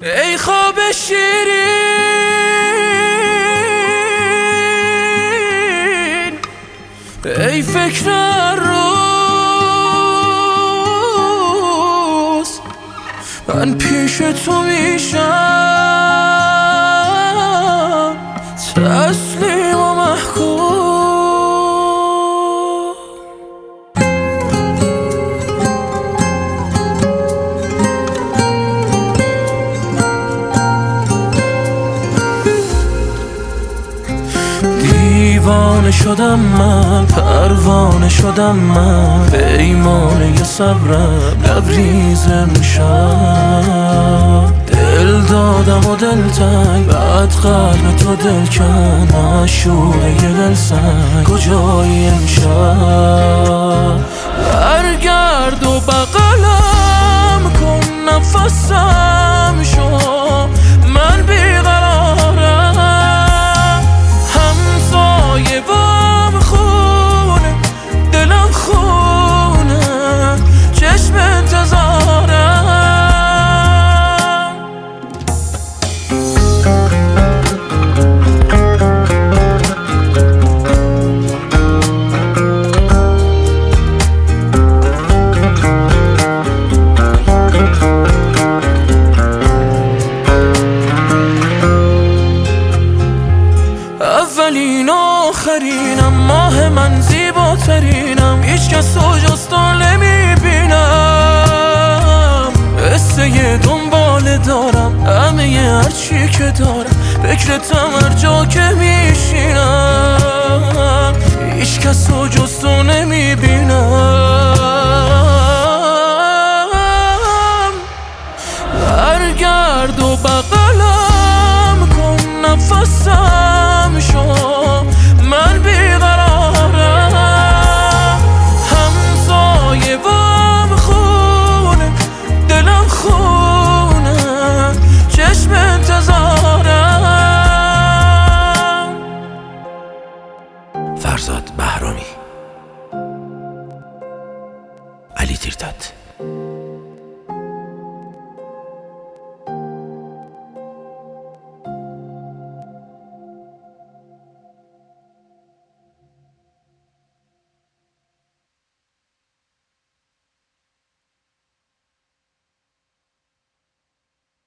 ای خواب شیرین، ای فکر روز، من پیش تو میشم تسلیم و محکوم. دیوانه شدم من، پروانه شدم من، پیمانه صبرم لبریز امشب. دل دادم و دل تنگ، بعد قلب تو دل کن، معشوقه یه دل سنگ کجایی امشب؟ برگرد و بغلم کن، نفسم شو، من بیقرارم، همسایه بام خونه، دلم خونه، چشم انتظارم. اولین آخرینم، ماه من زیباترینم، هیچ کس رو جز تو نمیبینم. قصه دنباله دارم، همه هرچی که دارم، فکرتم هر جا که میشینم، هیچ کس رو جز تو نمیبینم. برگرد و بغلم کن، نفسم شو، من بیقرارم، همسایه بام خونه، دلم خونه، چشم انتظارم. فرزاد بهرامی، علی تیرداد.